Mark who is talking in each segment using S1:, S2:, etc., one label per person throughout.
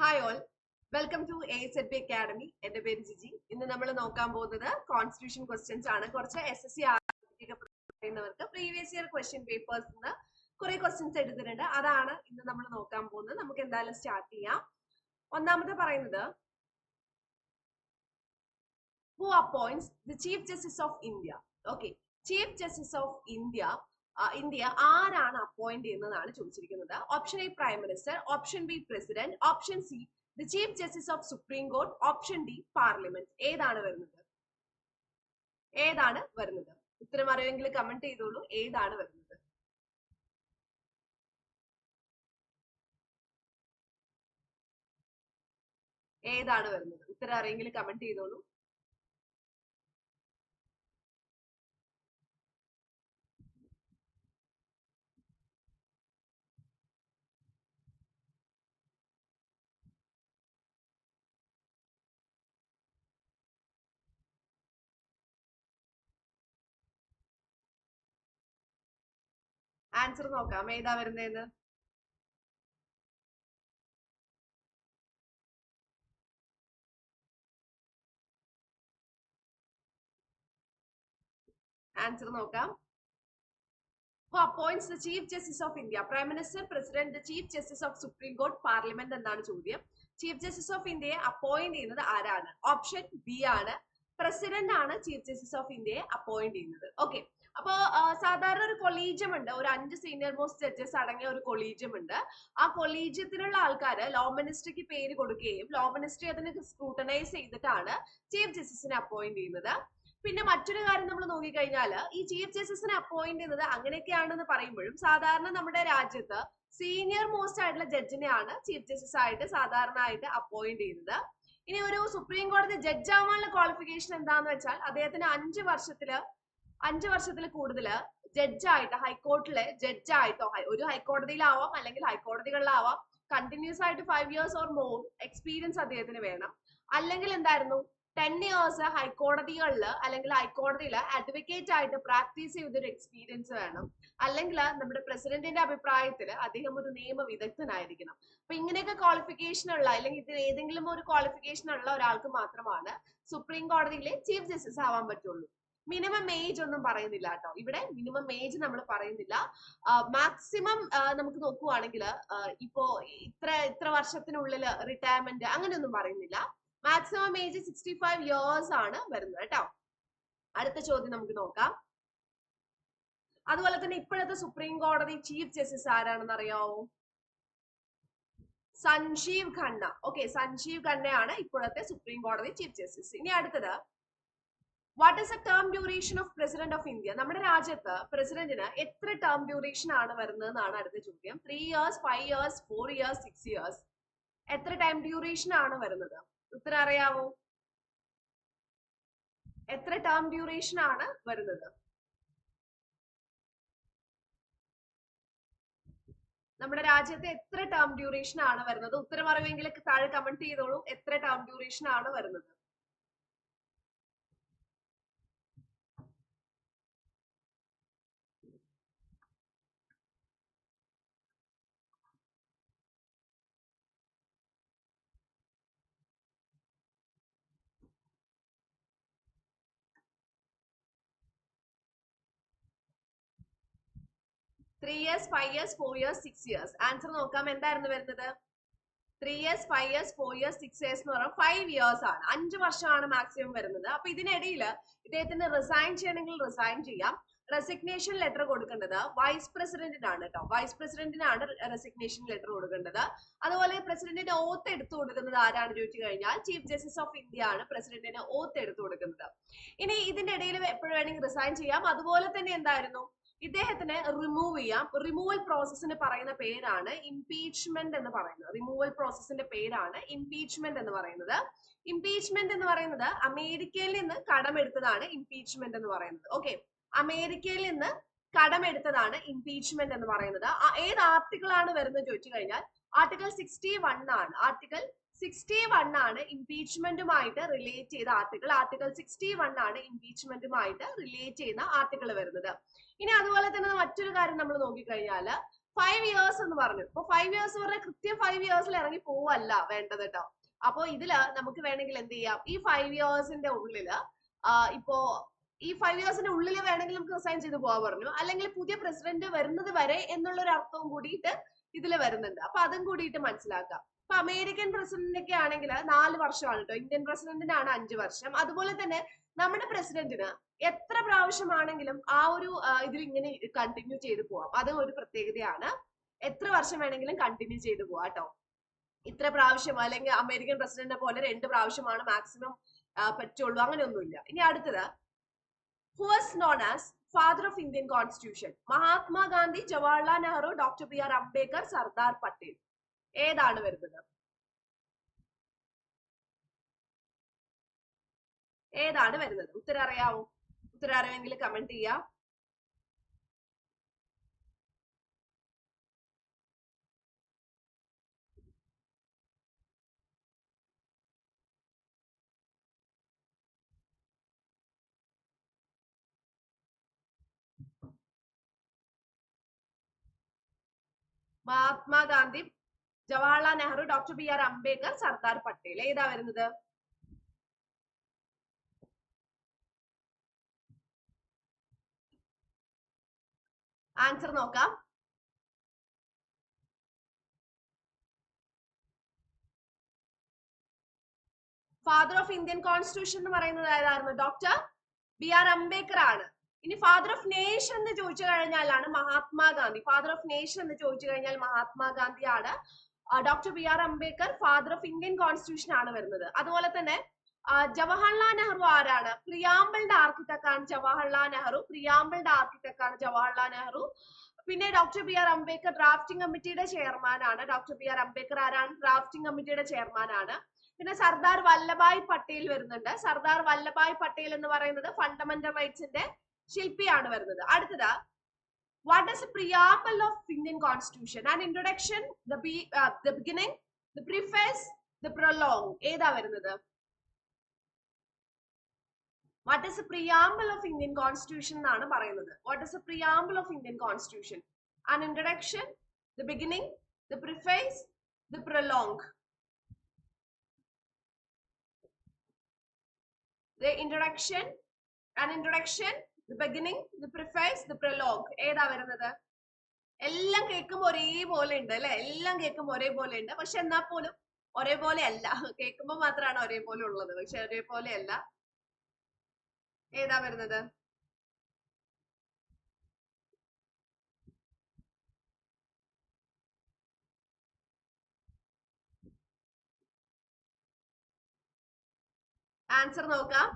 S1: Hi all, welcome to ASLP academy. എന്റെ പേര് ജിജി. ഇന്ന് നമ്മൾ നോക്കാൻ പോകുന്നത് കോൺസ്റ്റിറ്റ്യൂഷൻ ക്വസ്റ്റ്യൻസ് ആണ്. കുറച്ച് SSC പറയുന്നവർക്ക് പ്രീവിയസ് ഇയർ ക്വസ്റ്റ്യൻ പേപ്പേഴ്സ് കുറെ ക്വസ്റ്റ്യൻസ് എടുത്തിട്ടുണ്ട്. അതാണ് ഇന്ന് നമ്മൾ നോക്കാൻ പോകുന്നത്. നമുക്ക് എന്തായാലും സ്റ്റാർട്ട് ചെയ്യാം. ഒന്നാമത്തെ പറയുന്നത്, who appoints the chief justice of India? Okay, chief justice of India ആരാണ് അപ്പോയിന്റ് ചെയ്യുന്നതാണ് ചോദിച്ചിരിക്കുന്നത്. Option A prime minister, option B president, option C the chief justice of supreme court, option D parliament. ഏതാണ് വരുന്നത്? ഉത്തരം അറിയുമെങ്കിൽ comment ചെയ്തോളൂ. ഏതാണ് വരുന്നത്? ഉത്തരം അറിയെങ്കിൽ കമന്റ് ചെയ്തോളൂ. ആൻസർ നോക്കാം, ഏതാ വരുന്നതെന്ന്. ആൻസർ നോക്കാം. Who appoints the Chief Justice of India? Prime Minister, President, the Chief Justice of Supreme Court, Parliament എന്നാണ് ചോദ്യം. ചീഫ് ജസ്റ്റിസ് ഓഫ് ഇന്ത്യയെ അപ്പോയിന്റ് ചെയ്യുന്നത് ആരാണ്? ഓപ്ഷൻ ബി ആണ്. പ്രസിഡന്റ് ആണ് ചീഫ് ജസ്റ്റിസ് ഓഫ് ഇന്ത്യയെ അപ്പോയിന്റ് ചെയ്യുന്നത്. ഓക്കെ, അപ്പൊ സാധാരണ ഒരു കൊളീജിയം ഉണ്ട്. ഒരു 5 സീനിയർ മോസ്റ്റ് ജഡ്ജസ് അടങ്ങിയ ഒരു കൊളീജിയം ഉണ്ട്. ആ കൊളീജിയത്തിലുള്ള ആൾക്കാര് ലോ മിനിസ്ട്രിക്ക് പേര് കൊടുക്കുകയും ലോ മിനിസ്ട്രി അതിന് സ്ക്രൂട്ടനൈസ് ചെയ്തിട്ടാണ് ചീഫ് ജസ്റ്റിസിനെ അപ്പോയിന്റ് ചെയ്യുന്നത്. പിന്നെ മറ്റൊരു കാര്യം നമ്മൾ നോക്കിക്കഴിഞ്ഞാൽ, ഈ ചീഫ് ജസ്റ്റിസിനെ അപ്പോയിന്റ് ചെയ്യുന്നത് അങ്ങനെയൊക്കെയാണെന്ന് പറയുമ്പോഴും സാധാരണ നമ്മുടെ രാജ്യത്ത് സീനിയർ മോസ്റ്റ് ആയിട്ടുള്ള ജഡ്ജിനെയാണ് ചീഫ് ജസ്റ്റിസ് ആയിട്ട് സാധാരണ ആയിട്ട് അപ്പോയിന്റ് ചെയ്യുന്നത്. ഇനി ഒരു സുപ്രീം കോടതി ജഡ്ജ് ആവാനുള്ള ക്വാളിഫിക്കേഷൻ എന്താന്ന് വെച്ചാൽ, അദ്ദേഹത്തിന് 5 വർഷത്തിൽ കൂടുതൽ ജഡ്ജായിട്ട്, ഹൈക്കോർട്ടിലെ ജഡ്ജായിട്ടോ, ഒരു ഹൈക്കോടതിയിലാവാം അല്ലെങ്കിൽ ഹൈക്കോടതികളിലാവാം, കണ്ടിന്യൂസ് ആയിട്ട് 5 years ഓർ മോർ എക്സ്പീരിയൻസ് അദ്ദേഹത്തിന് വേണം. അല്ലെങ്കിൽ എന്തായിരുന്നു, 10 years ഹൈക്കോടതികളിൽ അല്ലെങ്കിൽ ഹൈക്കോടതിയിൽ അഡ്വക്കേറ്റ് ആയിട്ട് പ്രാക്ടീസ് ചെയ്തൊരു എക്സ്പീരിയൻസ് വേണം. അല്ലെങ്കിൽ നമ്മുടെ പ്രസിഡന്റിന്റെ അഭിപ്രായത്തിൽ അദ്ദേഹം ഒരു നിയമ വിദഗ്ധനായിരിക്കണം. അപ്പൊ ഇങ്ങനെയൊക്കെ ക്വാളിഫിക്കേഷൻ ഉള്ള, അല്ലെങ്കിൽ ഇതിൽ ഏതെങ്കിലും ഒരു ക്വാളിഫിക്കേഷൻ ഉള്ള ഒരാൾക്ക് മാത്രമാണ് സുപ്രീം കോടതിയിലെ ചീഫ് ജസ്റ്റിസ് ആവാൻ പറ്റുള്ളൂ. മിനിമം ഏജ് ഒന്നും പറയുന്നില്ല കേട്ടോ. ഇവിടെ മിനിമം ഏജ് നമ്മൾ പറയുന്നില്ല. മാക്സിമം നമുക്ക് നോക്കുവാണെങ്കിൽ ഇപ്പോ ഇത്ര വർഷത്തിനുള്ളിൽ റിട്ടയർമെന്റ് അങ്ങനെയൊന്നും പറയുന്നില്ല. മാക്സിമം ഏജ് 65 years ആണ് വരുന്നത് കേട്ടോ. അടുത്ത ചോദ്യം നമുക്ക് നോക്കാം. അതുപോലെ തന്നെ ഇപ്പോഴത്തെ സുപ്രീം കോടതി ചീഫ് ജസ്റ്റിസ് ആരാണെന്ന് അറിയാവോ? സഞ്ജീവ് ഖന്ന. ഓക്കെ, സഞ്ജീവ് ഖന്നയാണ് ഇപ്പോഴത്തെ സുപ്രീം കോടതി ചീഫ് ജസ്റ്റിസ്. ഇനി അടുത്തത്, what is A term duration of president of India? നമ്മുടെ രാജ്യത്ത് പ്രസിഡന്റിന് എത്ര ടേം ഡ്യൂറേഷൻ ആണ് വരുന്നത് എന്നാണ് അടുത്ത ചോദ്യം. 3 years, 5 years, 4 years, 6 years. എത്ര ടൈം ഡ്യൂറേഷൻ ആണ് വരുന്നത്? ഉത്തരം അറിയാവോ? എത്ര ടേം ഡ്യൂറേഷൻ ആണ് വരുന്നത്? നമ്മുടെ രാജ്യത്ത് എത്ര ടേം ഡ്യൂറേഷൻ ആണ് വരുന്നത്? ഉത്തരം അറിവെങ്കിൽ താഴെ കമന്റ് ചെയ്തോളൂ. എത്ര ടേം ഡ്യൂറേഷൻ ആണ് വരുന്നത്? Three years, 5 years, 4 years, 6 years. Answer നോക്കാം. എന്തായിരുന്നു വരുന്നത്? 3 years, 5 years, 4 years, 6 years എന്ന് പറഞ്ഞാൽ 5 years ആണ്. 5 വർഷമാണ് മാക്സിമം വരുന്നത്. അപ്പൊ ഇതിനിടയിൽ ഇദ്ദേഹത്തിന് റിസൈൻ ചെയ്യണമെങ്കിൽ റിസൈൻ ചെയ്യാം. റെസിഗ്നേഷൻ ലെറ്റർ കൊടുക്കേണ്ടത് വൈസ് പ്രസിഡന്റിനാണ് കേട്ടോ. വൈസ് പ്രസിഡന്റിനാണ് റെസിഗ്നേഷൻ ലെറ്റർ കൊടുക്കേണ്ടത്. അതുപോലെ പ്രസിഡന്റിന്റെ ഓത്ത് എടുത്തു കൊടുക്കുന്നത് ആരാണ് ചോദിച്ചു കഴിഞ്ഞാൽ, ചീഫ് ജസ്റ്റിസ് ഓഫ് ഇന്ത്യ ആണ് പ്രസിഡന്റിന് ഓത്ത് എടുത്തു കൊടുക്കുന്നത്. ഇനി ഇതിന്റെ ഇടയിൽ എപ്പോഴും വേണമെങ്കിൽ റിസൈൻ ചെയ്യാം. അതുപോലെ തന്നെ എന്തായിരുന്നു, ഇദ്ദേഹത്തിനെ റിമൂവ് ചെയ്യാം. റിമൂവൽ പ്രോസസ്സിന് പറയുന്ന പേരാണ് ഇംപീച്ച്മെന്റ് എന്ന് പറയുന്നത്. റിമൂവൽ പ്രോസസ്സിന്റെ പേരാണ് ഇംപീച്ച്മെന്റ് എന്ന് പറയുന്നത്. ഇംപീച്ച്മെന്റ് എന്ന് പറയുന്നത് അമേരിക്കയിൽ നിന്ന് കടമെടുത്തതാണ് ഇംപീച്ച്മെന്റ് എന്ന് പറയുന്നത്. ഓക്കെ, അമേരിക്കയിൽ നിന്ന് കടമെടുത്തതാണ് ഇംപീച്ച്മെന്റ് എന്ന് പറയുന്നത്. ഏത് ആർട്ടിക്കിൾ ആണ് വരുന്നത് ചോദിച്ചു കഴിഞ്ഞാൽ ആർട്ടിക്കിൾ 61 ആണ്. ആർട്ടിക്കിൾ 61 ആണ് ഇംപീച്ച്മെന്റുമായിട്ട് റിലേറ്റ് ചെയ്ത ആർട്ടിക്കിൾ. ആർട്ടിക്കിൾ 61 ആണ് ഇംപീച്ച്മെന്റുമായിട്ട് റിലേറ്റ് ചെയ്യുന്ന ആർട്ടിക്കിൾ വരുന്നത്. ഇനി അതുപോലെ തന്നെ മറ്റൊരു കാര്യം നമ്മൾ നോക്കിക്കഴിഞ്ഞാൽ, 5 years എന്ന് പറഞ്ഞു. അപ്പൊ 5 years പറഞ്ഞാൽ കൃത്യം 5 yearsൽ ഇറങ്ങി പോവല്ല വേണ്ടത് കേട്ടോ. അപ്പൊ ഇതില് നമുക്ക് വേണമെങ്കിൽ എന്ത് ചെയ്യാം, ഈ 5 yearsന്റെ ഉള്ളില് ഇപ്പോ ഈ 5 yearsന്റെ ഉള്ളിൽ വേണമെങ്കിൽ നമുക്ക് റിസൈൻ ചെയ്ത് പോകാൻ പറഞ്ഞു, അല്ലെങ്കിൽ പുതിയ പ്രസിഡന്റ് വരുന്നത് വരെ എന്നുള്ള ഒരു അർത്ഥവും കൂടിയിട്ട് ഇതിൽ വരുന്നുണ്ട്. അപ്പൊ അതും കൂടിയിട്ട് മനസ്സിലാക്കാം. ഇപ്പൊ അമേരിക്കൻ പ്രസിഡന്റിനൊക്കെ ആണെങ്കിൽ 4 വർഷമാണ് കേട്ടോ, ഇന്ത്യൻ പ്രസിഡന്റിനാണ് 5 വർഷം. അതുപോലെ തന്നെ നമ്മുടെ പ്രസിഡന്റിന് എത്ര പ്രാവശ്യമാണെങ്കിലും ആ ഒരു ഇതിൽ ഇങ്ങനെ കണ്ടിന്യൂ ചെയ്ത് പോവാം. അത് ഒരു പ്രത്യേകതയാണ്. എത്ര വർഷം വേണമെങ്കിലും കണ്ടിന്യൂ ചെയ്ത് പോവാം കേട്ടോ. ഇത്ര പ്രാവശ്യം അല്ലെങ്കിൽ അമേരിക്കൻ പ്രസിഡന്റിനെ പോലെ 2 പ്രാവശ്യമാണ് മാക്സിമം പറ്റുള്ളൂ, അങ്ങനെയൊന്നുമില്ല. ഇനി അടുത്തത്, who was known as father of Indian constitution? Mahatma Gandhi, Jawaharlal Nehru, doctor B R Ambedkar, Sardar Patel. ഏതാണ് വരുന്നത്? ഏതാണ് വരുന്നത്? ഉത്തരം അറിയാവോ? ഉത്തരം അറിയാമെങ്കിൽ കമന്റ് ചെയ്യാം. Mahatma Gandhi, Jawaharlal Nehru, doctor B R Ambedkar, Sardar Patel. ഏതാ വരുന്നത്? ആൻസർ നോക്കാം. ഫാദർ ഓഫ് ഇന്ത്യൻ കോൺസ്റ്റിറ്റ്യൂഷൻ എന്ന് പറയുന്നത് ഏതായിരുന്നു? ഡോക്ടർ ബി ആർ അംബേദ്കർ ആണ്. ഇനി ഫാദർ ഓഫ് നേഷൻ എന്ന് ചോദിച്ചു കഴിഞ്ഞാലാണ് മഹാത്മാഗാന്ധി. ഫാദർ ഓഫ് നേഷൻ എന്ന് ചോദിച്ചു കഴിഞ്ഞാൽ മഹാത്മാഗാന്ധി ആണ്. Doctor B R Ambedkar father of Indian constitution ആണ് വരുന്നത്. അതുപോലെ തന്നെ ജവഹർലാൽ നെഹ്റു ആരാണ്? പ്രിയാമ്പിളിന്റെ ആർക്കിടെക്ട് ആണ് ജവഹർലാൽ നെഹ്റു. പ്രിയാമ്പിളിന്റെ ആർക്കിടെക്ട് ആണ് ജവഹർലാൽ നെഹ്റു. പിന്നെ doctor B R Ambedkar drafting കമ്മിറ്റിയുടെ ചെയർമാൻ ആണ്. ഡോക്ടർ ബി ആർ അംബേദ്കർ ആരാണ്? ഡ്രാഫ്റ്റിംഗ് കമ്മിറ്റിയുടെ ചെയർമാൻ ആണ്. പിന്നെ സർദാർ വല്ലഭായ് പട്ടേൽ വരുന്നുണ്ട്. സർദാർ വല്ലഭായ് പട്ടേൽ എന്ന് പറയുന്നത് ഫണ്ടമെന്റൽ റൈറ്റ്സിന്റെ ശില്പിയാണ് വരുന്നത്. അടുത്തത്, what is the preamble of Indian Constitution? An introduction, the beginning, the preface, the prologue. ഏതാ വരുന്നത്? What is the preamble of Indian Constitution എന്നാണ് പറയുന്നത്. What is the preamble of Indian Constitution? An introduction, the beginning, the preface, the prologue. The introduction, an introduction, the beginning, the preface, the prologue. ഏതാ വരുന്നത്? എല്ലാം കേൾക്കുമ്പോൾ ഒരേപോലെ ഉണ്ട് അല്ലെ? എല്ലാം കേൾക്കുമ്പോൾ ഒരേപോലെ ഉണ്ട്, പക്ഷെ എന്നാൽ പോലും ഒരേപോലെ അല്ല. കേൾക്കുമ്പോൾ മാത്രമാണ് ഒരേപോലെ ഉള്ളത്, പക്ഷെ ഒരേപോലെ അല്ല. ഏതാ വരുന്നത്? ആൻസർ നോക്കാം.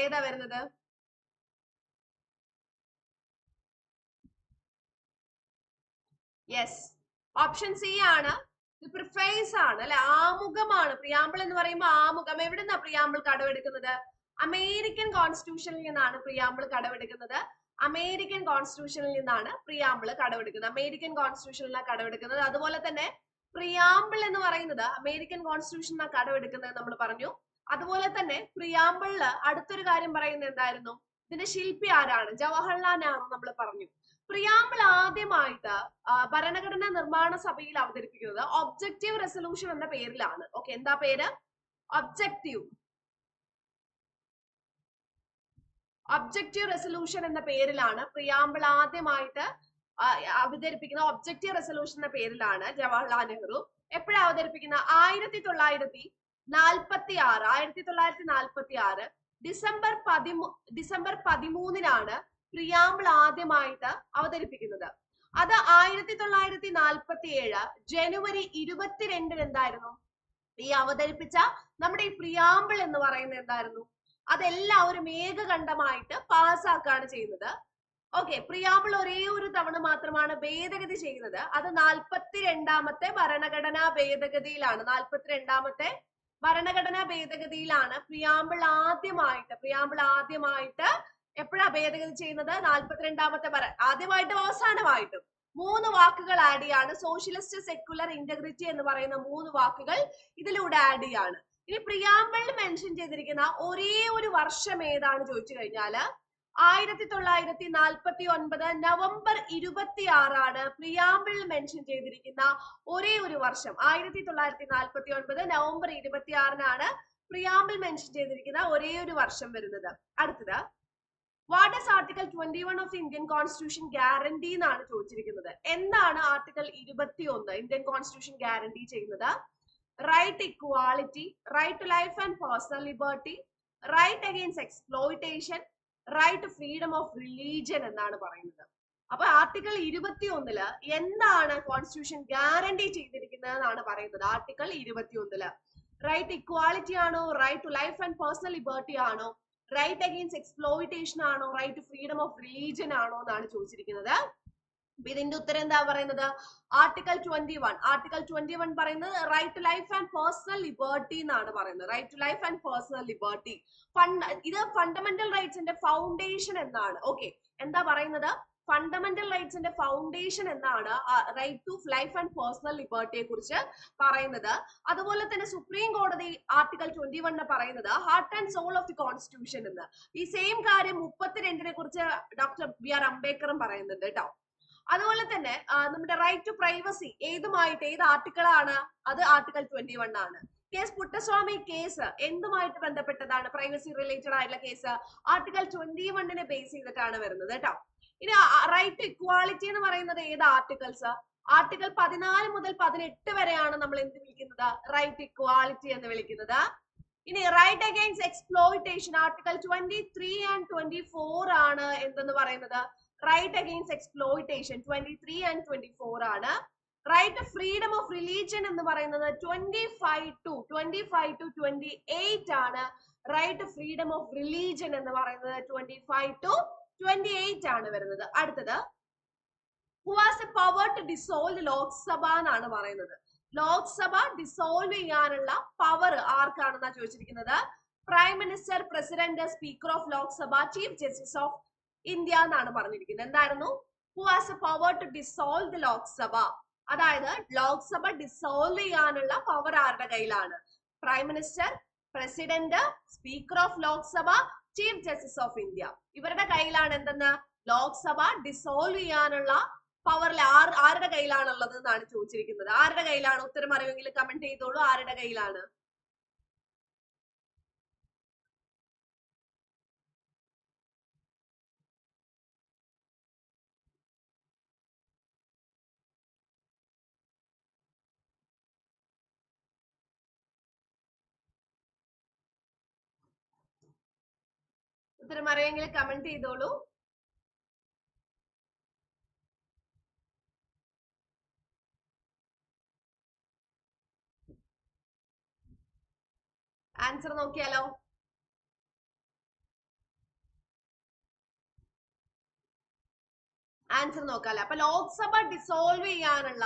S1: ഏതാ വരുന്നത്? യെസ്, ഓപ്ഷൻ സി ആണ്. പ്രിഫേസ് ആണ് അല്ലെ? ആമുഖമാണ്. പ്രിയാമ്പിൾ എന്ന് പറയുമ്പോൾ ആമുഖം. എവിടുന്നാ പ്രിയാമ്പിൾ കടമെടുക്കുന്നത്? അമേരിക്കൻ കോൺസ്റ്റിറ്റ്യൂഷനിൽ നിന്നാണ് പ്രിയാമ്പിൾ കടമെടുക്കുന്നത്. അമേരിക്കൻ കോൺസ്റ്റിറ്റ്യൂഷനിൽ നിന്നാണ് പ്രിയാമ്പിൾ കടമെടുക്കുന്നത്. അമേരിക്കൻ കോൺസ്റ്റിറ്റ്യൂഷനിലാണ് കടമെടുക്കുന്നത്. അതുപോലെ തന്നെ പ്രിയാമ്പിൾ എന്ന് പറയുന്നത് അമേരിക്കൻ കോൺസ്റ്റിറ്റ്യൂഷനാണ് കടമെടുക്കുന്നത് നമ്മൾ പറഞ്ഞു. അതുപോലെ തന്നെ പ്രിയാമ്പിളില് അടുത്തൊരു കാര്യം പറയുന്നത് എന്തായിരുന്നു? ഇതിന്റെ ശില്പി ആരാണ്? ജവഹർലാൽ നെഹ്റു നമ്മൾ പറഞ്ഞു. പ്രിയാമ്പിൾ ആദ്യമായിട്ട് ഭരണഘടനാ നിർമ്മാണ സഭയിൽ അവതരിപ്പിക്കുന്നത് ഒബ്ജക്റ്റീവ് റെസൊല്യൂഷൻ എന്ന പേരിലാണ്. ഓക്കെ, എന്താ പേര്? ഒബ്ജക്റ്റീവ് റെസൊല്യൂഷൻ എന്ന പേരിലാണ് പ്രിയാമ്പിൾ ആദ്യമായിട്ട് അവതരിപ്പിക്കുന്നത്. ഒബ്ജക്റ്റീവ് റെസൊല്യൂഷൻ എന്ന പേരിലാണ് ജവഹർലാൽ നെഹ്റു. എപ്പോഴാണ് അവതരിപ്പിക്കുന്നത്? 1946 ഡിസംബർ 13 പ്രിയാമ്പിൾ ആദ്യമായിട്ട് അവതരിപ്പിക്കുന്നത്. അത് 1947 ജനുവരി 22 എന്തായിരുന്നു? ഈ അവതരിപ്പിച്ച നമ്മുടെ ഈ പ്രിയാമ്പിൾ എന്ന് പറയുന്നത് എന്തായിരുന്നു? അതെല്ലാവരും ഏകകണ്ഠമായിട്ട് പാസ്സാക്കാണ് ചെയ്യുന്നത്. ഓക്കെ, പ്രിയാമ്പിൾ ഒരേ ഒരു തവണ മാത്രമാണ് ഭേദഗതി ചെയ്യുന്നത്. അത് 42ാമത്തെ ഭരണഘടനാ ഭേദഗതിയിലാണ്. 42ാമത്തെ ഭരണഘടനാ ഭേദഗതിയിലാണ് പ്രിയാമ്പിൾ ആദ്യമായിട്ട് എപ്പോഴാ ഭേദഗതി ചെയ്യുന്നത്? 42ാമത്തെ ആദ്യമായിട്ടും അവസാനമായിട്ടും 3 വാക്കുകൾ ആഡ് ചെയ്യാണ്. സോഷ്യലിസ്റ്റ്, സെക്കുലർ, ഇന്റഗ്രിറ്റി എന്ന് പറയുന്ന 3 വാക്കുകൾ ഇതിലൂടെ ആഡ് ചെയ്യാണ്. ഇനി പ്രിയാമ്പിളിൽ മെൻഷൻ ചെയ്തിരിക്കുന്ന ഒരേ ഒരു വർഷം ഏതാണ് ചോദിച്ചു കഴിഞ്ഞാല് 1949 നവംബർ 26 പ്രിയാമ്പിളിൽ മെൻഷൻ ചെയ്തിരിക്കുന്ന ഒരേ ഒരു വർഷം. 1949 നവംബർ 26 പ്രിയാമ്പിൾ മെൻഷൻ ചെയ്തിരിക്കുന്ന ഒരേ ഒരു വർഷം വരുന്നത്. അടുത്തത്, what does article 21 of Indian constitution guarantee എന്നാണ് ചോദിച്ചിരിക്കുന്നത്. എന്താണ് ആർട്ടിക്കിൾ 21 ഇന്ത്യൻ കോൺസ്റ്റിറ്റ്യൂഷൻ ഗ്യാരണ്ടി ചെയ്യുന്നത്? Right equality, right to life and personal liberty, right against exploitation, right to freedom of religion എന്നാണ് പറയുന്നത്. അപ്പൊ ആർട്ടിക്കിൾ 21 എന്താണ് കോൺസ്റ്റിറ്റ്യൂഷൻ ഗ്യാരണ്ടി ചെയ്തിരിക്കുന്നത് എന്നാണ് പറയുന്നത്. ആർട്ടിക്കിൾ 21 റൈറ്റ് ഇക്വാളിറ്റി ആണോ, right to life and personal liberty ആണോ, റൈറ്റ് അഗെയിൻസ്റ്റ് എക്സ്പ്ലോയിറ്റേഷൻ ആണോ, right to freedom of religion ആണോ എന്നാണ് ചോദിച്ചിരിക്കുന്നത്. ഇതിന്റെ ഉത്തരം എന്താ പറയുന്നത്? ആർട്ടിക്കിൾ 21. ആർട്ടിക്കിൾ 21 പറയുന്നത് right to life and personal liberty എന്നാണ് പറയുന്നത്. Right to life and personal liberty. ഇത് ഫണ്ടമെന്റൽ റൈറ്റ്സിന്റെ ഫൗണ്ടേഷൻ എന്നാണ്. ഓക്കെ, എന്താ പറയുന്നത്? ഫണ്ടമെന്റൽ റൈറ്റ്സിന്റെ ഫൗണ്ടേഷൻ എന്നാണ് right to life and personal ലിബർട്ടിയെ കുറിച്ച് പറയുന്നത്. അതുപോലെ തന്നെ സുപ്രീം കോടതി ആർട്ടിക്കിൾ 21 പറയുന്നത് heart and soul of the constitution എന്ന്. ഈ സെയിം കാര്യം 32 കുറിച്ച് ഡോക്ടർ BR അംബേദ്കറും പറയുന്നുണ്ട് കേട്ടോ. അതുപോലെ തന്നെ നമ്മുടെ റൈറ്റ് ടു പ്രൈവസി ഏത് ആർട്ടിക്കിൾ ആണ്? അത് ആർട്ടിക്കിൾ 21 ആണ്. കേസ് പുട്ടസ്വാമി കേസ് എന്തുമായിട്ട് ബന്ധപ്പെട്ടതാണ്? പ്രൈവസി റിലേറ്റഡ് ആയിട്ടുള്ള കേസ് ആർട്ടിക്കിൾ 21 ബേസ് ചെയ്തിട്ടാണ് വരുന്നത് കേട്ടോ. ഇനി റൈറ്റ് ടു ഇക്വാളിറ്റി എന്ന് പറയുന്നത് ഏത് ആർട്ടിക്കിൾസ്? ആർട്ടിക്കിൾ 14 മുതൽ 18 വരെയാണ് നമ്മൾ എന്ത് വിളിക്കുന്നത്? റൈറ്റ് ഇക്വാളിറ്റി എന്ന് വിളിക്കുന്നത്. ഇനി right against exploitation article 23 and 24 ആണ് എന്തെന്ന് പറയുന്നത്? റൈറ്റ് അഗെയിൻസ്റ്റ് എക്സ്പ്ലോയിറ്റേഷൻ 23 and 24 ആണ്. റൈറ്റ് ഫ്രീഡം ഓഫ് റിലീജിയൻ എന്ന് പറയുന്നത് 25 to 28 ആണ്. റൈറ്റ് ഫ്രീഡം ഓഫ് റിലീജിയൻ എന്ന് പറയുന്നത് 25 to 28 ആണ് വരുന്നത്. അടുത്തത്, who has A power to dissolve Lok Sabha എന്നാണ് പറയുന്നത്. ലോക്സഭ ഡിസോൾവ് ചെയ്യാനുള്ള പവർ ആർക്കാണെന്നാ ചോദിച്ചിരിക്കുന്നത്? Prime minister, president, speaker of Lok Sabha, chief justice of India എന്നാണ് പറഞ്ഞിരിക്കുന്നത്. എന്തായിരുന്നു? Who has A power to dissolve the Lok Sabha. അതായത് ലോക്സഭ ഡിസോൾവ് ചെയ്യാനുള്ള പവർ ആരുടെ കയ്യിലാണ്? Prime minister, president, speaker of Lok Sabha, chief justice of India. ഇവരുടെ കയ്യിലാണ് എന്തെന്ന്? ലോക്സഭ ഡിസോൾവ് ചെയ്യാനുള്ള പവറിൽ ആരുടെ കയ്യിലാണുള്ളത് എന്നാണ് ചോദിച്ചിരിക്കുന്നത്. ആരുടെ കയ്യിലാണ്? ഉത്തരം അറിയുമെങ്കിൽ കമന്റ് ചെയ്തോളൂ. ആരുടെ കയ്യിലാണ്? ഉത്തരം അറിയുമെങ്കിൽ കമന്റ് ചെയ്തോളൂ. ആൻസർ നോക്കിയാലോ? ആൻസർ നോക്കാല്ലേ. അപ്പൊ ലോക്സഭ ഡിസോൾവ് ചെയ്യാനുള്ള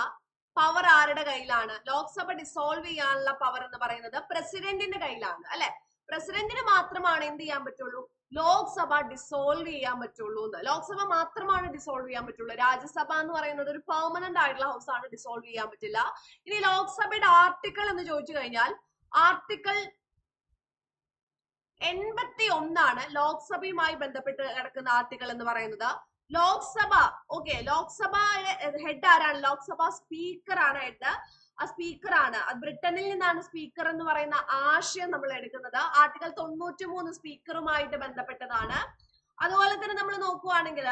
S1: പവർ ആരുടെ കയ്യിലാണ്? ലോക്സഭ ഡിസോൾവ് ചെയ്യാനുള്ള പവർ എന്ന് പറയുന്നത് പ്രസിഡന്റിന്റെ കയ്യിലാണ് അല്ലെ. പ്രസിഡന്റിന് മാത്രമാണ് എന്ത് ചെയ്യാൻ പറ്റുള്ളൂ? ലോക്സഭ ഡിസോൾവ് ചെയ്യാൻ പറ്റുള്ളൂ എന്ന്. ലോക്സഭ മാത്രമാണ് ഡിസോൾവ് ചെയ്യാൻ പറ്റുള്ളൂ. രാജ്യസഭ എന്ന് പറയുന്നത് ഒരു പെർമനന്റ് ആയിട്ടുള്ള ഹൗസ് ആണ്, ഡിസോൾവ് ചെയ്യാൻ പറ്റില്ല. ഇനി ലോക്സഭയുടെ ആർട്ടിക്കിൾ എന്ന് ചോദിച്ചു കഴിഞ്ഞാൽ ആർട്ടിക്കിൾ 81 ആണ് ലോക്സഭയുമായി ബന്ധപ്പെട്ട് കിടക്കുന്ന ആർട്ടിക്കിൾ എന്ന് പറയുന്നത്. ലോക്സഭ ഓക്കെ, ലോക്സഭയുടെ ഹെഡ് ആരാണ്? ലോക്സഭ സ്പീക്കർ ആണ് ഹെഡ്. ആ സ്പീക്കർ ആണ്. ബ്രിട്ടനിൽ നിന്നാണ് സ്പീക്കർ എന്ന് പറയുന്ന ആശയം നമ്മൾ എടുക്കുന്നത്. ആർട്ടിക്കിൾ 93 സ്പീക്കറുമായിട്ട് ബന്ധപ്പെട്ടതാണ്. അതുപോലെ തന്നെ നമ്മൾ നോക്കുവാണെങ്കിൽ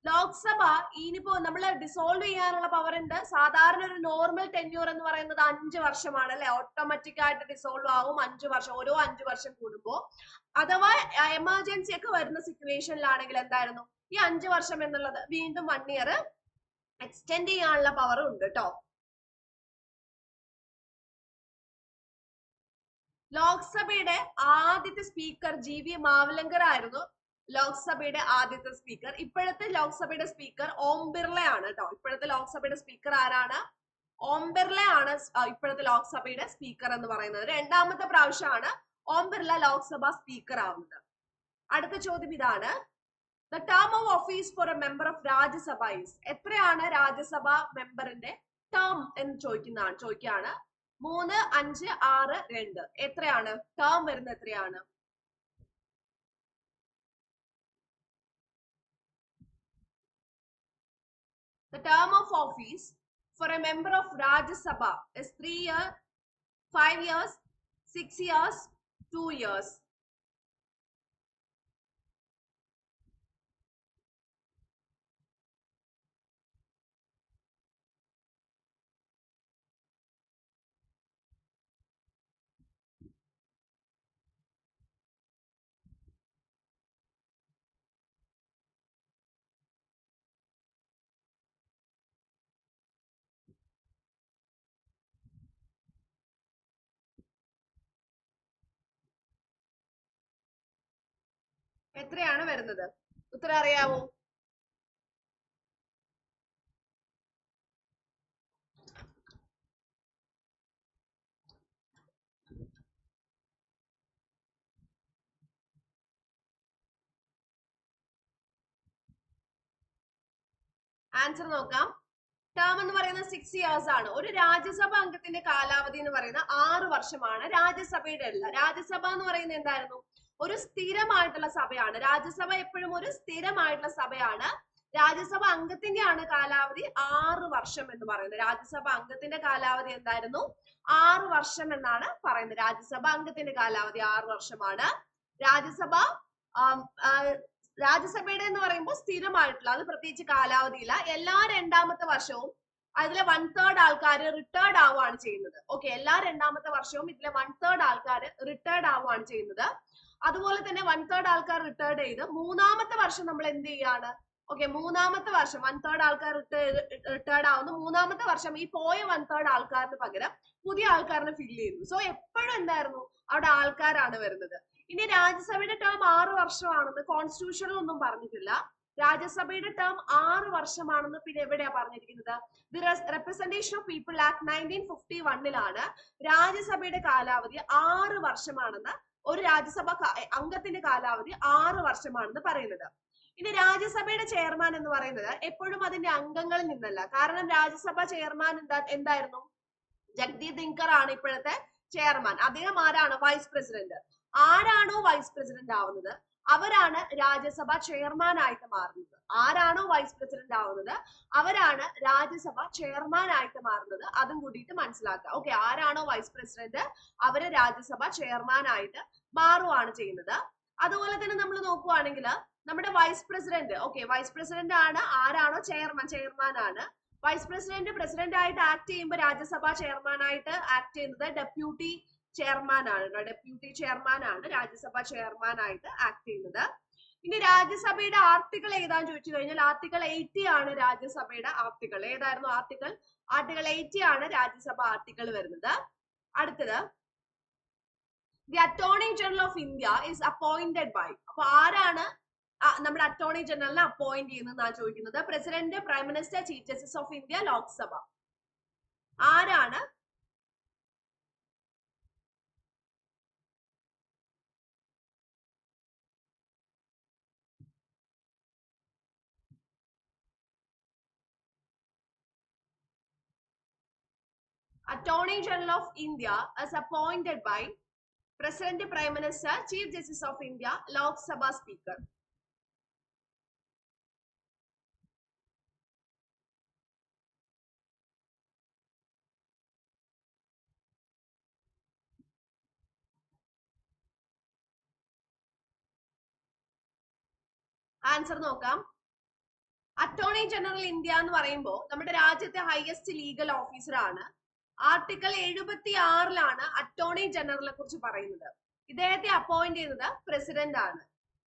S1: ലോക്സഭ ഇനിയിപ്പോ നമ്മൾ ഡിസോൾവ് ചെയ്യാനുള്ള പവർ ഉണ്ട്. സാധാരണ ഒരു നോർമൽ ടെന്യൂർ എന്ന് പറയുന്നത് 5 വർഷമാണ് അല്ലെ. ഓട്ടോമാറ്റിക് ആയിട്ട് ഡിസോൾവ് ആവും 5 വർഷം, ഓരോ 5 വർഷം കൂടുമ്പോ. അഥവാ എമർജൻസി ഒക്കെ വരുന്ന സിറ്റുവേഷനിലാണെങ്കിൽ എന്തായിരുന്നു? ഈ 5 വർഷം എന്നുള്ളത് വീണ്ടും 1 ഇയർ എക്സ്റ്റെൻഡ് ചെയ്യാനുള്ള പവർ ഉണ്ട് കേട്ടോ. ലോക്സഭയുടെ ആദ്യത്തെ സ്പീക്കർ GV മാവലങ്കർ ആയിരുന്നു. ലോക്സഭയുടെ ആദ്യത്തെ സ്പീക്കർ. ഇപ്പോഴത്തെ ലോക്സഭയുടെ സ്പീക്കർ ഓം ബിർള ആണ് കേട്ടോ. ഇപ്പോഴത്തെ ലോക്സഭയുടെ സ്പീക്കർ ആരാണ്? ഓം ബിർള ആണ് ഇപ്പോഴത്തെ ലോക്സഭയുടെ സ്പീക്കർ എന്ന് പറയുന്നത്. 2ാമത്തെ പ്രാവശ്യമാണ് ഓം ബിർള ലോക്സഭ സ്പീക്കർ ആവുന്നത്. അടുത്ത ചോദ്യം ഇതാണ്. The term of office for a member of Rajya Sabha is. എത്രയാണ് രാജ്യസഭ മെമ്പറിന്റെ ടേം എന്ന് ചോദിക്കുകയാണ്. 3, 5, 6, 2 എത്രയാണ് ടേം വരുന്നത്? എത്രയാണ്? The term of office for a member of Rajya Sabha is 3 years, 5 years, 6 years, 2 years. എത്രയാണ് വരുന്നത്? ഉത്തരം അറിയാവോ? ആൻസർ നോക്കാം. ടേം എന്ന് പറയുന്നത് 6 ഇയേഴ്സ് ആണ്. ഒരു രാജ്യസഭ അംഗത്തിന്റെ കാലാവധി എന്ന് പറയുന്നത് 6 വർഷമാണ്. രാജ്യസഭയുടെ അല്ല. രാജ്യസഭ എന്ന് പറയുന്നത് എന്തായിരുന്നു? ഒരു സ്ഥിരമായിട്ടുള്ള സഭയാണ്. രാജ്യസഭ എപ്പോഴും ഒരു സ്ഥിരമായിട്ടുള്ള സഭയാണ്. രാജ്യസഭ അംഗത്തിന്റെയാണ് കാലാവധി 6 വർഷം എന്ന് പറയുന്നത്. രാജ്യസഭ അംഗത്തിന്റെ കാലാവധി എന്തായിരുന്നു? 6 വർഷം എന്നാണ് പറയുന്നത്. രാജ്യസഭ അംഗത്തിന്റെ കാലാവധി 6 വർഷമാണ്. രാജ്യസഭയുടെ എന്ന് പറയുമ്പോൾ സ്ഥിരമായിട്ടുള്ള, അത് പ്രത്യേകിച്ച് കാലാവധിയില്ല. എല്ലാ 2ാമത്തെ വർഷവും അതിലെ 1/3 ആൾക്കാർ റിട്ടയർഡ് ആവുകയാണ് ചെയ്യുന്നത്. ഓക്കെ, എല്ലാ 2ാമത്തെ വർഷവും ഇതിലെ 1/3 ആൾക്കാർ റിട്ടയർഡ് ആവുകയാണ് ചെയ്യുന്നത്. അതുപോലെ തന്നെ 1/3 ആൾക്കാർ റിട്ടയർഡ് ചെയ്ത് 3ാമത്തെ വർഷം നമ്മൾ എന്ത് ചെയ്യാണ്? ഓക്കെ, 3ാമത്തെ വർഷം 1/3 ആൾക്കാർ റിട്ടയർഡ് ആവുന്നു. 3ാമത്തെ വർഷം ഈ പോയ 1/3 ആൾക്കാരിന് പകരം പുതിയ ആൾക്കാരിനെ ഫില്ല് ചെയ്യുന്നു. സോ എപ്പോഴും എന്തായിരുന്നു? അവിടെ ആൾക്കാരാണ് വരുന്നത്. ഇനി രാജ്യസഭയുടെ ടേം 6 വർഷമാണെന്ന് കോൺസ്റ്റിറ്റ്യൂഷനിൽ ഒന്നും പറഞ്ഞിട്ടില്ല. രാജ്യസഭയുടെ ടേം 6 വർഷമാണെന്ന് പിന്നെ എവിടെയാ പറഞ്ഞിരിക്കുന്നത്? The representation of people act 1951 രാജ്യസഭയുടെ കാലാവധി 6 വർഷമാണെന്ന്, ഒരു രാജ്യസഭ അംഗത്തിന്റെ കാലാവധി 6 വർഷമാണെന്ന് പറയുന്നത്. ഇനി രാജ്യസഭയുടെ ചെയർമാൻ എന്ന് പറയുന്നത് എപ്പോഴും അതിന്റെ അംഗങ്ങളിൽ നിന്നല്ല. കാരണം രാജ്യസഭ ചെയർമാൻ എന്തായിരുന്നു? ജഗ്ദീപ് ധൻഖർ ആണ് ഇപ്പോഴത്തെ ചെയർമാൻ. അദ്ദേഹം ആരാണ്? Vice president. ആരാണോ വൈസ് പ്രസിഡന്റ് ആവുന്നത് അവരാണ് രാജ്യസഭ ചെയർമാൻ ആയിട്ട് മാറുന്നത്. ആരാണോ വൈസ് പ്രസിഡന്റ് ആവുന്നത് അവരാണ് രാജ്യസഭ ചെയർമാൻ ആയിട്ട് മാറുന്നത്. അതും കൂടിയിട്ട് മനസ്സിലാക്കുക. ഓക്കെ, ആരാണോ വൈസ് പ്രസിഡന്റ് അവര് രാജ്യസഭ ചെയർമാൻ ആയിട്ട് മാറുകയാണ് ചെയ്യുന്നത്. അതുപോലെ തന്നെ നമ്മൾ നോക്കുവാണെങ്കിൽ നമ്മുടെ vice president, okay, vice president ആണ്. ആരാണോ ചെയർമാൻ ആണ്. വൈസ് പ്രസിഡന്റ് ആയിട്ട് ആക്ട് ചെയ്യുമ്പോൾ രാജ്യസഭ ചെയർമാൻ ആയിട്ട് ആക്ട് ചെയ്യുന്നത് ഡെപ്യൂട്ടി ചെയർമാൻ ആണ്. ഡെപ്യൂട്ടി ചെയർമാൻ ആണ് രാജ്യസഭ ചെയർമാൻ ആയിട്ട് ആക്ട് ചെയ്യുന്നത്. ഇനി രാജ്യസഭയുടെ ആർട്ടിക്കിൾ ഏതാന്ന് ചോദിച്ചു കഴിഞ്ഞാൽ ആർട്ടിക്കിൾ 80 ആണ് രാജ്യസഭയുടെ ആർട്ടിക്കിൾ. ഏതായിരുന്നു ആർട്ടിക്കിൾ? ആർട്ടിക്കിൾ 80 ആണ് രാജ്യസഭ ആർട്ടിക്കിൾ വരുന്നത്. അടുത്തത്, the attorney general of India is appointed by. അപ്പൊ ആരാണ് നമ്മുടെ അറ്റോർണി ജനറലിനെ അപ്പോയിന്റ് ചെയ്യുന്നതെന്നാണ് ചോദിക്കുന്നത്. President, prime minister, chief justice of India, Lok Sabha. ആരാണ് Attorney General of India is appointed by President, Prime Minister, Chief Justice of India, Lok Sabha Speaker. Answer നോക്കാം. Attorney general India എന്ന് പറയുമ്പോൾ നമ്മുടെ രാജ്യത്തെ ഹയസ്റ്റ് ലീഗൽ ഓഫീസർ ആണ്. Article 76 attorney ജനറലിനെ കുറിച്ച് പറയുന്നത്. ഇദ്ദേഹത്തെ അപ്പോയിന്റ് ചെയ്യുന്നത് പ്രസിഡന്റ് ആണ്.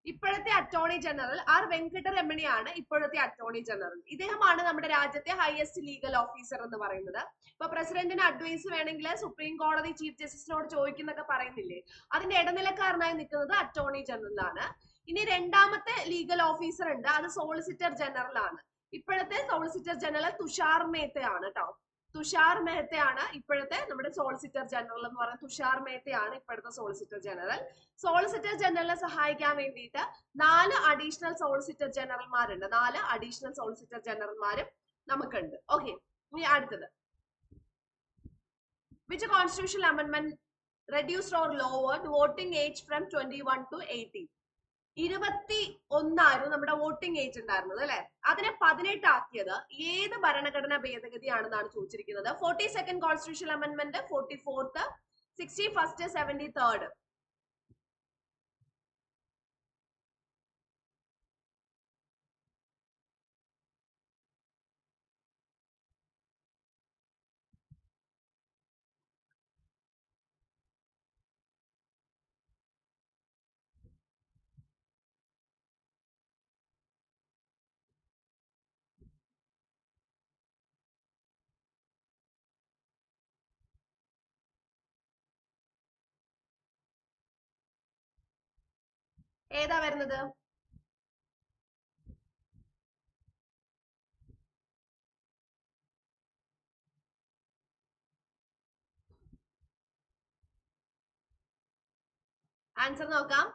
S1: ഇപ്പോഴത്തെ അറ്റോർണി ജനറൽ ആർ വെങ്കട്ടരമണിയാണ് ഇപ്പോഴത്തെ അറ്റോർണി ജനറൽ. ഇദ്ദേഹമാണ് നമ്മുടെ രാജ്യത്തെ ഹയസ്റ്റ് ലീഗൽ ഓഫീസർ എന്ന് പറയുന്നത്. ഇപ്പൊ പ്രസിഡന്റിന് അഡ്വൈസ് വേണമെങ്കിൽ സുപ്രീം കോടതി ചീഫ് ജസ്റ്റിസിനോട് ചോദിക്കുന്നൊക്കെ പറയുന്നില്ലേ, അതിന്റെ ഇടനിലക്കാരനായി നിൽക്കുന്നത് അറ്റോർണി ജനറൽ ആണ്. ഇനി 2ാമത്തെ ലീഗൽ ഓഫീസർ ഉണ്ട്, അത് സോളിസിറ്റർ ജനറൽ ആണ്. ഇപ്പോഴത്തെ സോളിസിറ്റർ ജനറൽ തുഷാർ മേത്തയാണ് കേട്ടോ. തുഷാർ മേത്തയാണ് ഇപ്പോഴത്തെ നമ്മുടെ സോളിസിറ്റർ ജനറൽ എന്ന് പറയുന്നത്. തുഷാർ മേത്തയാണ് ഇപ്പോഴത്തെ സോളിസിറ്റർ ജനറൽ. സോളിസിറ്റർ ജനറലിനെ സഹായിക്കാൻ വേണ്ടിയിട്ട് 4 അഡീഷണൽ സോളിസിറ്റർ ജനറൽമാരുണ്ട്. 4 അഡീഷണൽ സോളിസിറ്റർ ജനറൽമാരും നമുക്കുണ്ട്. ഓക്കെ, ഇനി അടുത്തത്, which constitutional amendment reduced or lowered voting age from 21 to 18? 21 നമ്മുടെ വോട്ടിംഗ് ഏജ് ഉണ്ടായിരുന്നത് അല്ലെ, അതിനെ 18 ആക്കിയത് ഏത് ഭരണഘടനാ ഭേദഗതിയാണെന്നാണ് ചോദിച്ചിരിക്കുന്നത്. 42nd constitutional amendment, 44th, 61st, 73rd. ഏതാ വരുന്നത്? ആൻസർ നോക്കാം.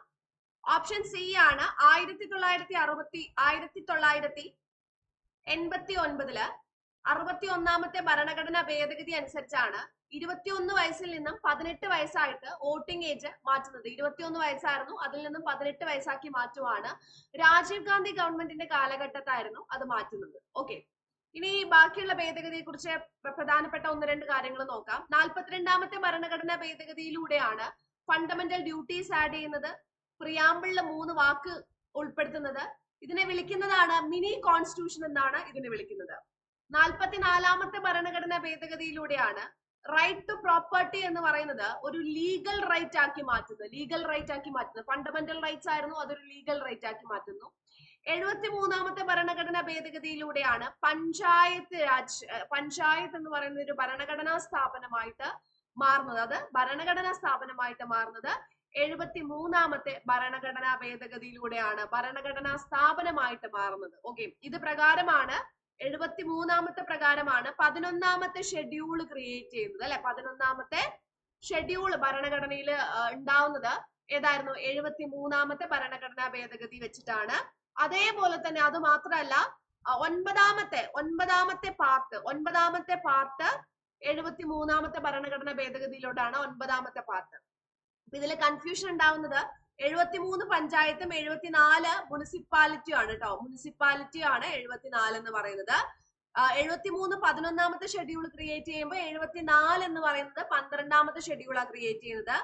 S1: ഓപ്ഷൻ സി ആണ്. 1989 61ാമത്തെ ഭരണഘടനാ ഭേദഗതി അനുസരിച്ചാണ് 21 വയസ്സിൽ നിന്നും 18 വയസ്സായിട്ട് വോട്ടിംഗ് ഏജ് മാറ്റുന്നത്. 21 വയസ്സായിരുന്നു, അതിൽ നിന്നും 18 വയസ്സാക്കി മാറ്റുവാണ്. രാജീവ് ഗാന്ധി ഗവൺമെന്റിന്റെ കാലഘട്ടത്തായിരുന്നു അത് മാറ്റുന്നത്. ഓക്കെ, ഇനി ബാക്കിയുള്ള ഭേദഗതിയെ കുറിച്ച് പ്രധാനപ്പെട്ട 1-2 കാര്യങ്ങൾ നോക്കാം. 42ാമത്തെ ഭരണഘടനാ ഭേദഗതിയിലൂടെയാണ് ഫണ്ടമെന്റൽ ഡ്യൂട്ടീസ് ആഡ് ചെയ്യുന്നത്, പ്രിയാമ്പിളില് 3 വാക്ക് ഉൾപ്പെടുത്തുന്നത്. ഇതിനെ വിളിക്കുന്നതാണ് മിനി കോൺസ്റ്റിറ്റ്യൂഷൻ എന്നാണ് ഇതിനെ വിളിക്കുന്നത്. 44ാമത്തെ ഭരണഘടനാ ഭേദഗതിയിലൂടെയാണ് റൈറ്റ് ടു പ്രോപ്പർട്ടി എന്ന് പറയുന്നത് ഒരു ലീഗൽ റൈറ്റ് ആക്കി മാറ്റുന്നത്. ഫണ്ടമെന്റൽ റൈറ്റ്സ് ആയിരുന്നു, അതൊരു ലീഗൽ റൈറ്റ് ആക്കി മാറ്റുന്നു. 73ാമത്തെ ഭരണഘടനാ ഭേദഗതിയിലൂടെയാണ് പഞ്ചായത്ത് എന്ന് പറയുന്ന ഒരു ഭരണഘടനാ സ്ഥാപനമായിട്ട് മാറുന്നത്. 73ാമത്തെ ഭരണഘടനാ ഭേദഗതിയിലൂടെയാണ് ഭരണഘടനാ സ്ഥാപനമായിട്ട് മാറുന്നത്. ഓക്കെ, ഇത് പ്രകാരമാണ് 73ാമത്തെ പ്രകാരമാണ് 11ാമത്തെ ഷെഡ്യൂൾ ക്രിയേറ്റ് ചെയ്യുന്നത് അല്ലെ. 11ാമത്തെ ഷെഡ്യൂൾ ഭരണഘടനയിൽ ഉണ്ടാവുന്നത് ഏതായിരുന്നു? 73ാമത്തെ ഭരണഘടനാ ഭേദഗതി വെച്ചിട്ടാണ്. അതേപോലെ തന്നെ അത് മാത്രമല്ല, 9ാമത്തെ പാർട്ട് 73ാമത്തെ ഭരണഘടനാ ഭേദഗതിയിലോട്ടാണ് 9ാമത്തെ പാർട്ട്. ഇതിൽ കൺഫ്യൂഷൻ ഉണ്ടാവുന്നത് 73 പഞ്ചായത്തും 74 മുനിസിപ്പാലിറ്റിയും ആണ് കേട്ടോ. മുനിസിപ്പാലിറ്റി ആണ് 74 എന്ന് പറയുന്നത്. 73 11ാമത്തെ ഷെഡ്യൂൾ ക്രിയേറ്റ് ചെയ്യുമ്പോൾ 74 എന്ന് പറയുന്നത് 12ാമത്തെ ഷെഡ്യൂളാണ് ക്രിയേറ്റ് ചെയ്യുന്നത്.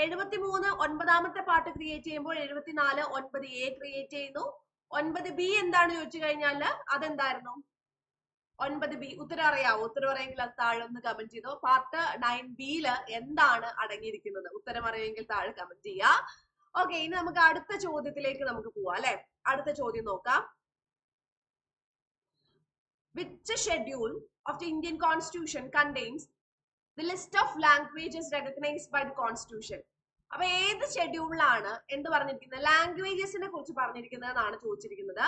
S1: 73 9ാമത്തെ പാർട്ട് ക്രിയേറ്റ് ചെയ്യുമ്പോൾ 74 9A ക്രിയേറ്റ് ചെയ്യുന്നു. 9B എന്താണ് ചോദിച്ചു കഴിഞ്ഞാൽ അതെന്തായിരുന്നു? 9B ഉത്തരം അറിയാവോ? ഉത്തരം അറിയെങ്കിൽ അത് താഴെ ഒന്ന് കമന്റ് ചെയ്തോ. പാർട്ട് 9Bയില് എന്താണ് അടങ്ങിയിരിക്കുന്നത്? ഉത്തരം അറിയെങ്കിൽ താഴെ കമന്റ് ചെയ്യാ. ഓക്കെ, ഇനി നമുക്ക് അടുത്ത ചോദ്യത്തിലേക്ക് നമുക്ക് പോവാം അല്ലെ. അടുത്ത ചോദ്യം നോക്കാം. Which schedule of the Indian Constitution contains the list of languages recognized by the Constitution? അപ്പൊ ഏത് ഷെഡ്യൂളിലാണ് എന്ത് പറഞ്ഞിരിക്കുന്നത്? ലാംഗ്വേജസിനെ കുറിച്ച് പറഞ്ഞിരിക്കുന്നതെന്നാണ് ചോദിച്ചിരിക്കുന്നത്.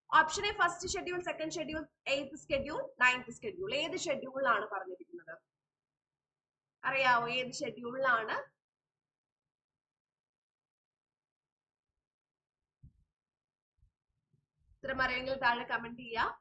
S1: Option A first schedule, second schedule, 8th schedule, 9th schedule. ഏത് ഷെഡ്യൂളിലാണ് പറഞ്ഞിരിക്കുന്നത്? അറിയാവോ ഏത് ഷെഡ്യൂളിലാണ്? ഉത്തരം അറിയെങ്കിൽ താഴെ കമന്റ് ചെയ്യാം.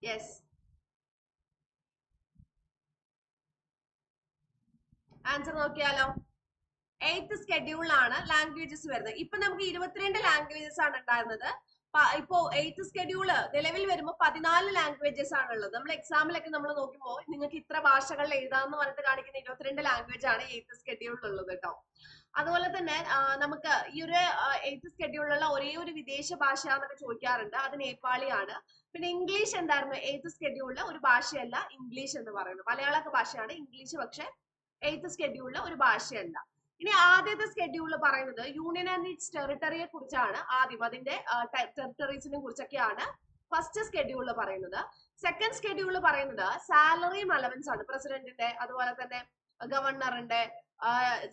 S1: യെസ്, ആൻസർ നോക്കിയാലോ. 8th ഷെഡ്യൂളിലാണ് ലാംഗ്വേജസ് വരുന്നത്. ഇപ്പൊ നമുക്ക് 22 ലാംഗ്വേജസ് ആണ് ഉണ്ടായിരുന്നത്. ഇപ്പോ 8th ഷെഡ്യൂള് നിലവിൽ വരുമ്പോൾ 14 ലാംഗ്വേജസ് ആണ് ഉള്ളത്. നമ്മൾ എക്സാമിലൊക്കെ നമ്മൾ നോക്കുമ്പോൾ നിങ്ങൾക്ക് ഇത്ര ഭാഷകളിൽ എഴുതാമെന്ന് പറഞ്ഞിട്ട് കാണിക്കുന്ന 22 ലാംഗ്വേജ് ആണ് 8th ഷെഡ്യൂളിൽ ഉള്ളത് കേട്ടോ. അതുപോലെ തന്നെ നമുക്ക് ഈ ഒരു 8th ഷെഡ്യൂളിലുള്ള ഒരേ ഒരു വിദേശ ഭാഷ എന്നൊക്കെ ചോദിക്കാറുണ്ട്, അത് നേപ്പാളിയാണ്. പിന്നെ ഇംഗ്ലീഷ് എന്തായിരുന്നു 8th ഷെഡ്യൂളിൽ? ഒരു ഭാഷയല്ല ഇംഗ്ലീഷ് എന്ന് പറയുന്നത്. മലയാള ഭാഷയാണ് ഇംഗ്ലീഷ്, പക്ഷെ 8th ഷെഡ്യൂളിൽ ഒരു ഭാഷയല്ല. ഇനി ആദ്യത്തെ സ്കെഡ്യൂളിൽ പറയുന്നത് യൂണിയൻ ആൻഡ് ഇറ്റ്സ് ടെറിട്ടറിയെ കുറിച്ചാണ്. ആദ്യം അതിന്റെ ടെറിട്ടറീസിനെ കുറിച്ചൊക്കെയാണ് ഫസ്റ്റ് സ്കെഡ്യൂളിൽ പറയുന്നത്. സെക്കൻഡ് സ്കെഡ്യൂളിൽ പറയുന്നത് സാലറിയും അലവൻസ് ആണ്. പ്രസിഡന്റിന്റെ, അതുപോലെ തന്നെ ഗവർണറിന്റെ,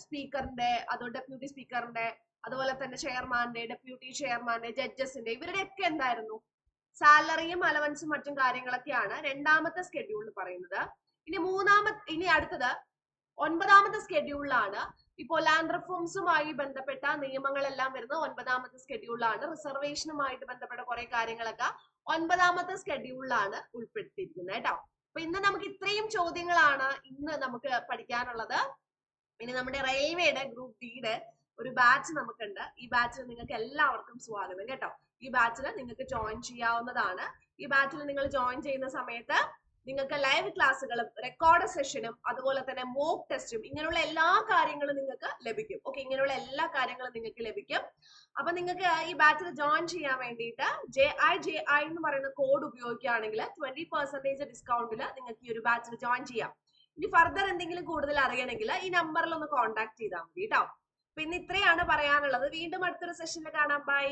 S1: സ്പീക്കറിന്റെ, ഡെപ്യൂട്ടി സ്പീക്കറിന്റെ, അതുപോലെ തന്നെ ചെയർമാന്റെ, ഡെപ്യൂട്ടി ചെയർമാന്റെ, ജഡ്ജസിന്റെ, ഇവരുടെയൊക്കെ എന്തായിരുന്നു സാലറിയും അലവൻസും മറ്റും കാര്യങ്ങളൊക്കെയാണ് രണ്ടാമത്തെ സ്കെഡ്യൂളിൽ പറയുന്നത്. ഇനി അടുത്തത് 9ാമത്തെ സ്കെഡ്യൂളിലാണ്. ഇപ്പോൾ ലാൻഡ് റിഫോംസുമായി ബന്ധപ്പെട്ട നിയമങ്ങളെല്ലാം വരുന്നത് 9ാമത്തെ സ്കെഡ്യൂളിലാണ്. റിസർവേഷനുമായിട്ട് ബന്ധപ്പെട്ട കുറെ കാര്യങ്ങളൊക്കെ 9ാമത്തെ സ്കെഡ്യൂളിലാണ് ഉൾപ്പെടുത്തിയിരിക്കുന്നത് കേട്ടോ. അപ്പൊ ഇന്ന് നമുക്ക് ഇത്രയും ചോദ്യങ്ങളാണ് ഇന്ന് നമുക്ക് പഠിക്കാനുള്ളത്. ഇനി നമ്മുടെ റെയിൽവേയുടെ ഗ്രൂപ്പ് ഡിയുടെ ഒരു ബാച്ച് നമുക്കുണ്ട്. ഈ ബാച്ചിൽ നിങ്ങൾക്ക് എല്ലാവർക്കും സ്വാഗതം കേട്ടോ. ഈ ബാച്ചിൽ നിങ്ങൾക്ക് ജോയിൻ ചെയ്യാവുന്നതാണ്. ഈ ബാച്ചിൽ നിങ്ങൾ ജോയിൻ ചെയ്യുന്ന സമയത്ത് നിങ്ങൾക്ക് ലൈവ് ക്ലാസ്സുകളും റെക്കോർഡ് സെഷനും അതുപോലെ തന്നെ മോക്ക് ടെസ്റ്റും ഇങ്ങനെയുള്ള എല്ലാ കാര്യങ്ങളും നിങ്ങൾക്ക് ലഭിക്കും. ഓക്കെ, ഇങ്ങനെയുള്ള എല്ലാ കാര്യങ്ങളും നിങ്ങൾക്ക് ലഭിക്കും. അപ്പൊ നിങ്ങൾക്ക് ഈ ബാച്ചിൽ ജോയിൻ ചെയ്യാൻ വേണ്ടിയിട്ട് JI എന്ന് പറയുന്ന കോഡ് ഉപയോഗിക്കുകയാണെങ്കിൽ 20% ഡിസ്കൗണ്ടിൽ നിങ്ങൾക്ക് ഈ ഒരു ബാച്ചിൽ ജോയിൻ ചെയ്യാം. ഇനി ഫർദർ എന്തെങ്കിലും കൂടുതൽ അറിയണമെങ്കിൽ ഈ നമ്പറിൽ ഒന്ന് കോൺടാക്ട് ചെയ്താൽ മതി കേട്ടോ. പിന്നെ ഇത്രയാണ് പറയാനുള്ളത്. വീണ്ടും അടുത്തൊരു സെഷനിൽ കാണാം. ബൈ.